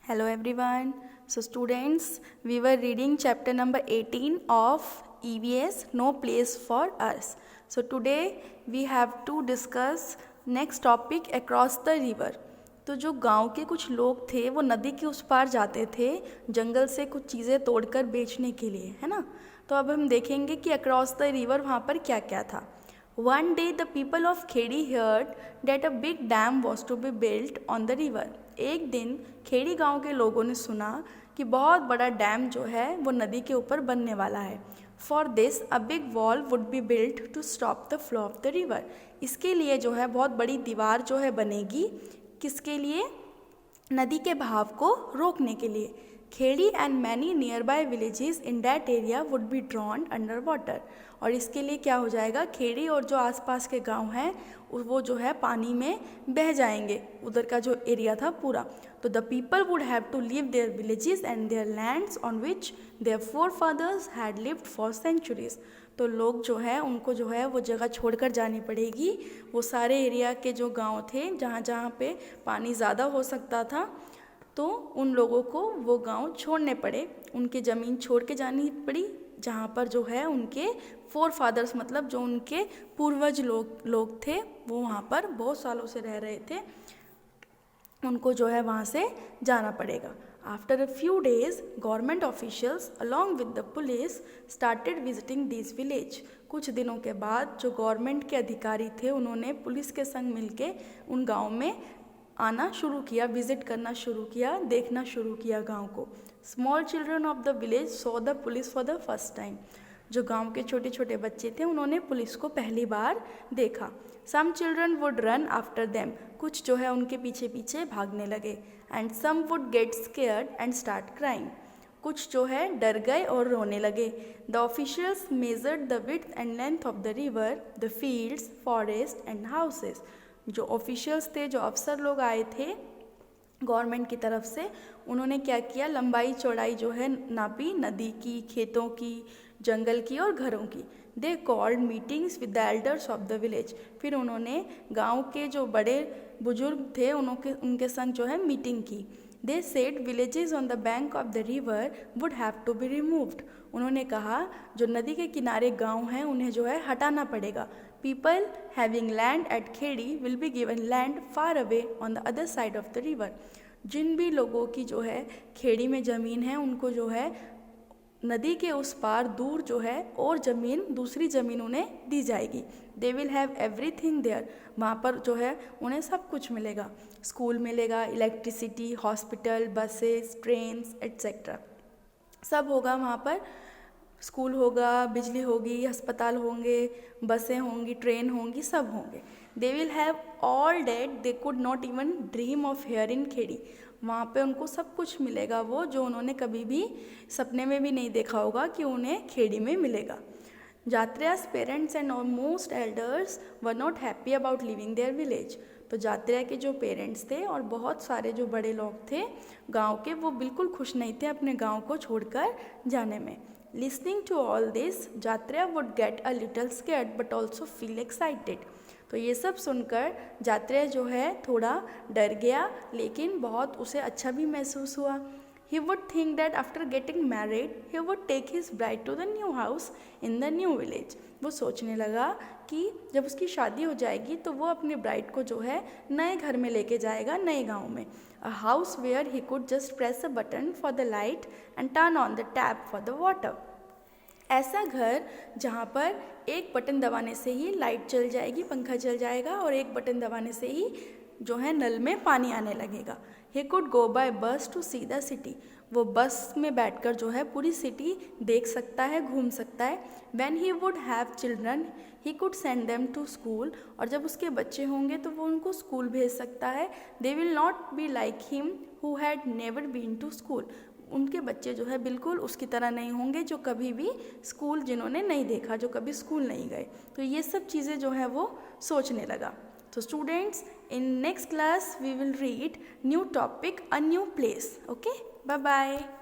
Hello everyone. So students, we were reading chapter number 18 of EVS No Place for Us. So today we have to discuss next topic across the river. तो जो गांव के कुछ लोग थे वो नदी के उस पार जाते थे जंगल से कुछ चीज़ें तोड़कर बेचने के लिए, है ना। तो अब हम देखेंगे कि अक्रॉस द रिवर वहाँ पर क्या क्या था। One day the people of Khedi heard that a big dam was to be built on the river. एक दिन खेड़ी गांव के लोगों ने सुना कि बहुत बड़ा डैम जो है वो नदी के ऊपर बनने वाला है। For this a big wall would be built to stop the flow of the river. इसके लिए जो है बहुत बड़ी दीवार जो है बनेगी, किसके लिए? नदी के बहाव को रोकने के लिए। Khedi and many nearby villages in that area would be drawn under water. और इसके लिए क्या हो जाएगा, खेड़ी और जो आसपास के गांव हैं वो जो है पानी में बह जाएंगे, उधर का जो एरिया था पूरा। तो the people would have to leave their villages and their lands on which their forefathers had lived for centuries. तो लोग जो है उनको जो है वो जगह छोड़कर जानी पड़ेगी। वो सारे एरिया के जो गांव थे जहाँ जहाँ पे पानी ज़्यादा हो सकता था, तो उन लोगों को वो गांव छोड़ने पड़े, उनकी ज़मीन छोड़ के जानी पड़ी जहाँ पर जो है उनके फोर फादर्स मतलब जो उनके पूर्वज लोग थे वो वहाँ पर बहुत सालों से रह रहे थे, उनको जो है वहाँ से जाना पड़ेगा। After a few days government officials along with the police started visiting this village. कुछ दिनों के बाद जो गवर्नमेंट के अधिकारी थे उन्होंने पुलिस के संग मिलके उन गाँव में आना शुरू किया, विजिट करना शुरू किया, देखना शुरू किया गांव को। Small children of the village saw the police for the first time. जो गांव के छोटे छोटे बच्चे थे उन्होंने पुलिस को पहली बार देखा। Some children would run after them, कुछ जो है उनके पीछे पीछे भागने लगे। And some would get scared and start crying, कुछ जो है डर गए और रोने लगे। The officials measured the width and length of the river, the fields, forest and houses. जो ऑफिशियल्स थे, जो अफसर लोग आए थे गवर्नमेंट की तरफ से, उन्होंने क्या किया, लंबाई चौड़ाई जो है नापी, नदी की, खेतों की, जंगल की और घरों की। They called meetings with the elders of the village. फिर उन्होंने गांव के जो बड़े बुजुर्ग थे उनके संग जो है मीटिंग की। They said villages on the bank of the river would have to be removed. उन्होंने कहा जो नदी के किनारे गांव हैं उन्हें जो है हटाना पड़ेगा। People having land at Khedi will be given land far away on the other side of the river. जिन भी लोगों की जो है खेड़ी में ज़मीन है उनको जो है नदी के उस पार दूर जो है और ज़मीन, दूसरी ज़मीन उन्हें दी जाएगी। They will have everything there. वहाँ पर जो है उन्हें सब कुछ मिलेगा, स्कूल मिलेगा, electricity, hospital, buses, trains etcetera, सब होगा वहाँ पर। स्कूल होगा, बिजली होगी, अस्पताल होंगे, बसें होंगी, ट्रेन होंगी, सब होंगे। They will have all that they could not even dream of here in Khedi. वहाँ पे उनको सब कुछ मिलेगा वो जो उन्होंने कभी भी सपने में भी नहीं देखा होगा कि उन्हें खेड़ी में मिलेगा। जात्रियाज parents and almost elders were not happy about living there village. तो जात्रिया के जो पेरेंट्स थे और बहुत सारे जो बड़े लोग थे गांव के, वो बिल्कुल खुश नहीं थे अपने गांव को छोड़कर जाने में। Listening to all this, जात्रिया would get a little scared but also feel excited. तो ये सब सुनकर जात्रिया जो है थोड़ा डर गया लेकिन बहुत उसे अच्छा भी महसूस हुआ। He would think that after getting married, he would take his bride to the new house in the new village. वो सोचने लगा कि जब उसकी शादी हो जाएगी तो वो अपनी ब्राइड को जो है नए घर में लेके जाएगा, नए गांव में। A house where he could just press a button for the light and turn on the tap for the water. ऐसा घर जहाँ पर एक बटन दबाने से ही लाइट चल जाएगी, पंखा चल जाएगा और एक बटन दबाने से ही जो है नल में पानी आने लगेगा। He could go by bus to see the city. वो बस में बैठकर जो है पूरी सिटी देख सकता है, घूम सकता है। When he would have children, he could send them to school. और जब उसके बच्चे होंगे तो वो उनको स्कूल भेज सकता है। They will not be like him who had never been to school. उनके बच्चे जो है बिल्कुल उसकी तरह नहीं होंगे जो कभी भी स्कूल, जिन्होंने नहीं देखा, जो कभी स्कूल नहीं गए। तो ये सब चीज़ें जो है वो सोचने लगा। So students, in next class we will read new topic, a new place. Okay, bye bye.